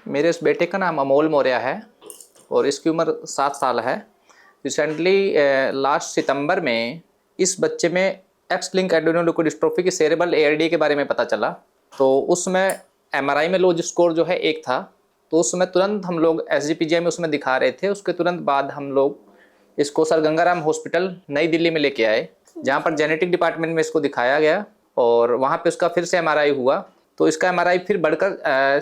मेरे इस बेटे का नाम अमोल मौर्य है और इसकी उम्र 7 साल है। रिसेंटली लास्ट सितंबर में इस बच्चे में एक्स लिंक एड्रेनोल्यूकोडिस्ट्रोफी की सेरेब्रल ARDA के बारे में पता चला। तो उसमें MRI में लो स्कोर जो है 1 था। तो उस समय तुरंत हम लोग SGPGI में उसमें दिखा रहे थे। उसके तुरंत बाद हम लोग इसको सर गंगाराम हॉस्पिटल नई दिल्ली में लेके आए, जहाँ पर जेनेटिक डिपार्टमेंट में इसको दिखाया गया और वहाँ पे उसका फिर से MRI हुआ। तो इसका MRI फिर बढ़कर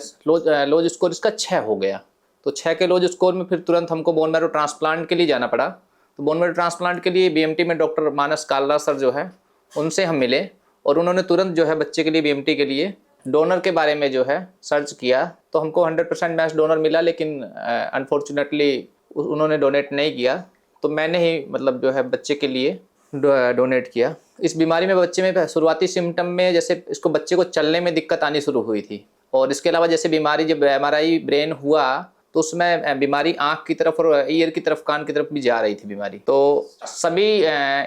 लोज स्कोर इसका 6 हो गया। तो 6 के लोज स्कोर में फिर तुरंत हमको बोन मैरो ट्रांसप्लांट के लिए जाना पड़ा। तो बोन मैरो ट्रांसप्लांट के लिए BMT में डॉक्टर मानस कालरा सर जो है उनसे हम मिले और उन्होंने तुरंत जो है बच्चे के लिए BMT के लिए डोनर के बारे में जो है सर्च किया। तो हमको 100% मैच डोनर मिला, लेकिन अनफॉर्चुनेटली उन्होंने डोनेट नहीं किया। तो मैंने ही मतलब जो है बच्चे के लिए डोनेट किया। इस बीमारी में बच्चे में शुरुआती सिम्टम में जैसे इसको बच्चे को चलने में दिक्कत आनी शुरू हुई थी और इसके अलावा जैसे बीमारी जब MRI ब्रेन हुआ तो उसमें बीमारी आँख की तरफ और ईयर की तरफ, कान की तरफ भी जा रही थी बीमारी। तो सभी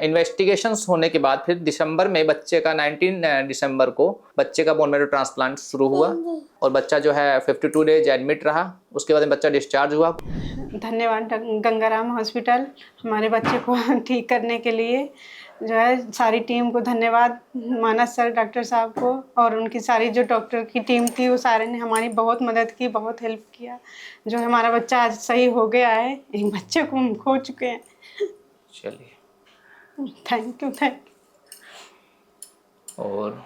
इन्वेस्टिगेशंस होने के बाद फिर दिसंबर में बच्चे का 19 दिसंबर को बच्चे का बोन मैरो ट्रांसप्लांट शुरू हुआ और बच्चा जो है 52 डेज एडमिट रहा। उसके बाद में बच्चा डिस्चार्ज हुआ। धन्यवाद गंगाराम हॉस्पिटल हमारे बच्चे को ठीक करने के लिए, जो है सारी टीम को धन्यवाद, मानस सर डॉक्टर साहब को और उनकी सारी जो डॉक्टर की टीम थी वो सारे ने हमारी बहुत मदद की, बहुत हेल्प किया। जो हमारा बच्चा आज सही हो गया है। एक बच्चे को हम खो चुके हैं। चलिए, थैंक यू। और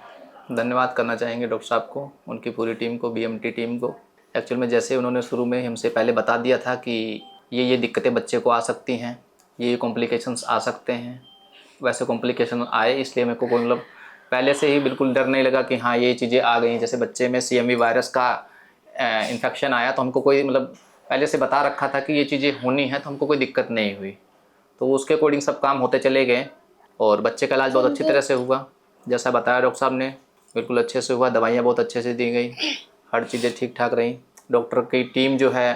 धन्यवाद करना चाहेंगे डॉक्टर साहब को, उनकी पूरी टीम को, BMT टीम को। एक्चुअल में जैसे उन्होंने शुरू में हमसे पहले बता दिया था कि ये दिक्कतें बच्चे को आ सकती हैं, ये कॉम्प्लिकेशंस आ सकते हैं, वैसे कॉम्प्लिकेशन आए, इसलिए मेरे को कोई मतलब पहले से ही बिल्कुल डर नहीं लगा कि हाँ ये चीज़ें आ गई। जैसे बच्चे में CMV वायरस का इन्फेक्शन आया तो हमको कोई मतलब पहले से बता रखा था कि ये चीज़ें होनी है, तो हमको कोई दिक्कत नहीं हुई। तो उसके अकॉर्डिंग सब काम होते चले गए और बच्चे का इलाज बहुत अच्छी तरह से हुआ। जैसा बताया डॉक्टर साहब ने, बिल्कुल अच्छे से हुआ। दवाइयाँ बहुत अच्छे से दी गई, हर चीज़ें ठीक ठाक रही। डॉक्टर की टीम जो है,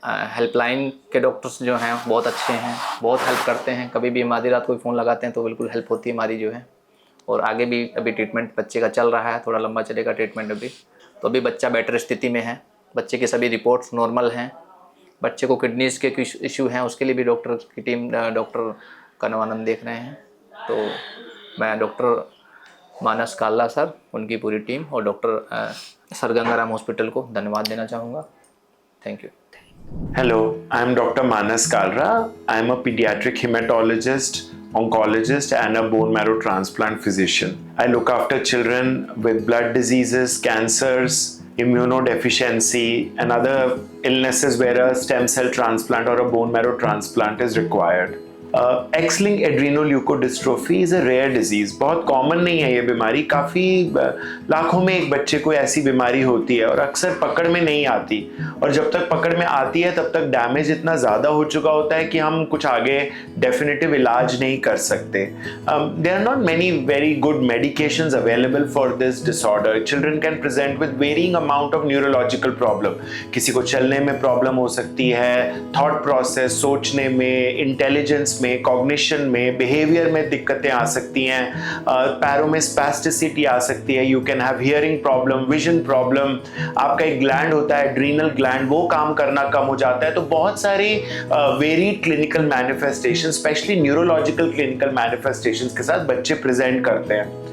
हेल्पलाइन के डॉक्टर्स जो हैं बहुत अच्छे हैं, बहुत हेल्प करते हैं। कभी भी हम आधी रात कोई फ़ोन लगाते हैं तो बिल्कुल हेल्प होती है हमारी जो है। और आगे भी अभी ट्रीटमेंट बच्चे का चल रहा है, थोड़ा लंबा चलेगा ट्रीटमेंट अभी। तो अभी बच्चा बेटर स्थिति में है, बच्चे की सभी रिपोर्ट्स नॉर्मल हैं। बच्चे को किडनीज़ के कुछ इशू हैं, उसके लिए भी डॉक्टर की टीम, डॉक्टर कनवानंद देख रहे हैं। तो मैं डॉक्टर मानस कालरा सर, उनकी पूरी टीम और डॉक्टर सर गंगाराम हॉस्पिटल को धन्यवाद देना चाहूँगा। Thank you. Hello, I am Dr. Manas Kalra. I am a pediatric hematologist, oncologist and a bone marrow transplant physician. I look after children with blood diseases, cancers, immunodeficiency and other illnesses where a stem cell transplant or a bone marrow transplant is required. X-linked adrenoleukodystrophy is a rare disease. बहुत common नहीं है ये बीमारी, काफ़ी लाखों में एक बच्चे को ऐसी बीमारी होती है और अक्सर पकड़ में नहीं आती। और जब तक पकड़ में आती है तब तक डैमेज इतना ज़्यादा हो चुका होता है कि हम कुछ आगे डेफिनेटिव इलाज नहीं कर सकते। There are not many very good medications available for this disorder. Children can present with varying amount of neurological problem. किसी को चलने में प्रॉब्लम हो सकती है, थॉट प्रोसेस, सोचने में, इंटेलिजेंस में, कॉग्निशन में, बिहेवियर में दिक्कतें आ सकती हैं, पैरों में स्पैस्टिसिटी आ सकती है, you can have hearing problem, vision problem, आपका एक ग्लैंड होता है एड्रीनल ग्लैंड, वो काम करना कम हो जाता है। तो बहुत सारी varied clinical manifestation, specially neurological clinical manifestation के साथ बच्चे प्रेजेंट करते हैं।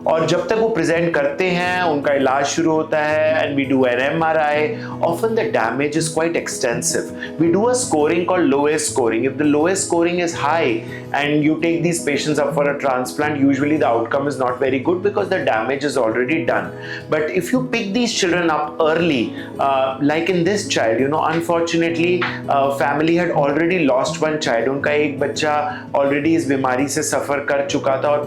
और जब तक वो प्रेजेंट करते हैं उनका इलाज शुरू होता है and we do an MRI. Often the damage is quite extensive. We do a scoring called lowest scoring. If the lowest scoring is high and you take these patients up for a transplant, usually the outcome is not very good because the damage is already done. But if you pick these children up early, like in this child, unfortunately family had already lost one child. उनका एक बच्चा already इस बीमारी से सफ़र कर चुका था और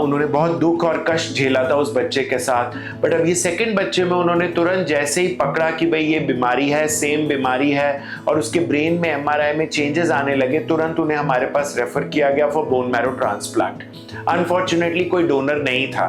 उन्होंने बहुत दुख और कष्ट झेला था उस बच्चे के साथ। बट अब ये सेकंड बच्चे में उन्होंने तुरंत जैसे ही पकड़ा कि भाई ये बीमारी है, सेम बीमारी है और उसके ब्रेन में MRI में चेंजेस आने लगे, तुरंत उन्हें हमारे पास रेफर किया गया for bone marrow transplant. Unfortunately कोई डोनर नहीं था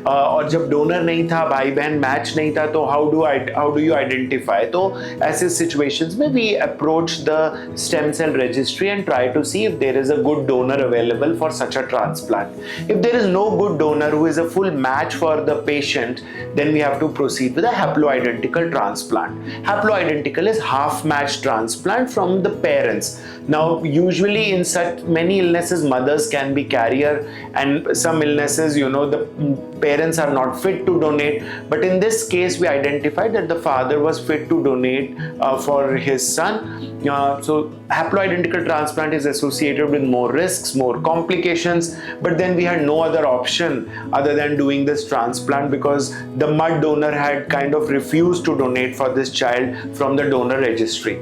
और जब डोनर नहीं था, भाई बहन मैच नहीं था, तो हाउ डू यू आइडेंटिफाई? तो ऐसे सिचुएशंस में we approach the stem cell registry and try to see if there is a good donor available for such a transplant. If there is no good good donor who is a full match for the patient, then we have to proceed with a haploidentical transplant. Haploidentical is half match transplant from the parents. Now, usually in such many illnesses, mothers can be carrier, and some illnesses, the parents are not fit to donate. But in this case, we identified that the father was fit to donate for his son. So haploidentical transplant is associated with more risks, more complications, but then we had no other option other than doing this transplant, because the mud donor had kind of refused to donate for this child from the donor registry.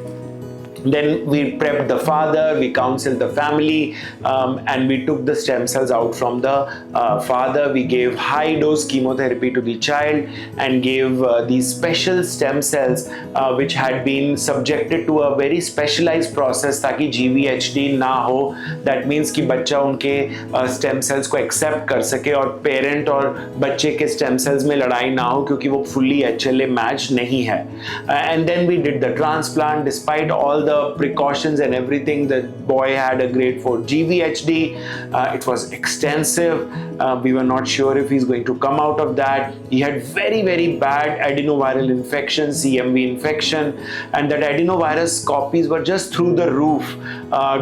Then we prepped the father, we counseled the family, and we took the stem cells out from the father. We gave high dose chemotherapy to the child and gave these special stem cells which had been subjected to a very specialized process ताकि GVHD ना हो. That means कि बच्चा उनके stem cells को accept कर सके और parent और बच्चे के stem cells में लड़ाई ना हो, क्योंकि वो fully HLA match नहीं है. And then we did the transplant. Despite all the precautions and everything, the boy had a grade 4 GVHD. It was extensive. We were not sure if he's going to come out of that. He had very, very bad adenoviral infection, CMV infection, and that adenovirus copies were just through the roof.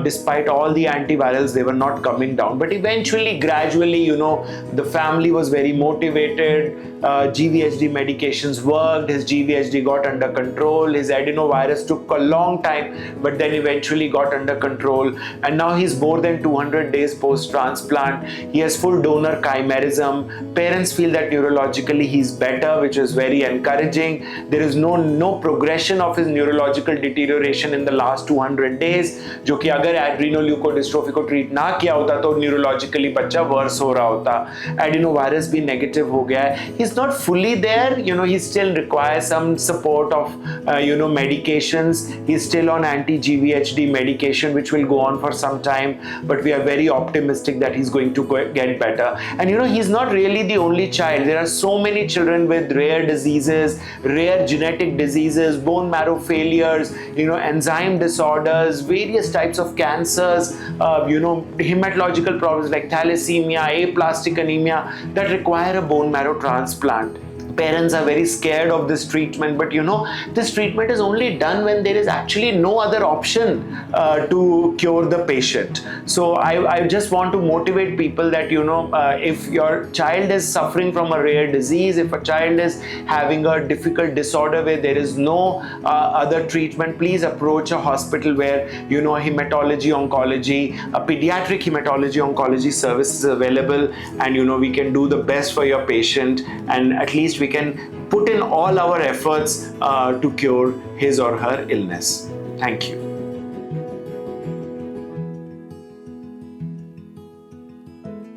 Despite all the antivirals, they were not coming down. But eventually, gradually, the family was very motivated. GVHD medications worked. His GVHD got under control. His adenovirus took a long time, but then eventually got under control. And now he's more than 200 days post-transplant. He has full donor chimerism. Parents feel that neurologically he's better, which is very encouraging. There is no progression of his neurological deterioration in the last 200 days. जो कि अगर एड्रीनोल्यूकोडिस्ट्रोफी को treat ना किया होता तो neurologically बच्चा verse हो रहा होता. एडिनोवायरस भी नेगेटिव हो गया है. He is not fully there, he still requires some support of medications. He's still on anti-GVHD medication, which will go on for some time, but we are very optimistic that he's going to get better. And he's not really the only child. There are so many children with rare diseases, rare genetic diseases, bone marrow failures, enzyme disorders, various types of cancers, hematological problems like thalassemia, aplastic anemia that require a bone marrow transplant. Parents are very scared of this treatment, but this treatment is only done when there is actually no other option to cure the patient. So I just want to motivate people that if your child is suffering from a rare disease, if a child is having a difficult disorder where there is no other treatment, please approach a hospital where hematology oncology, a pediatric hematology oncology service is available, and we can do the best for your patient, and at least we can put in all our efforts to cure his or her illness. Thank you.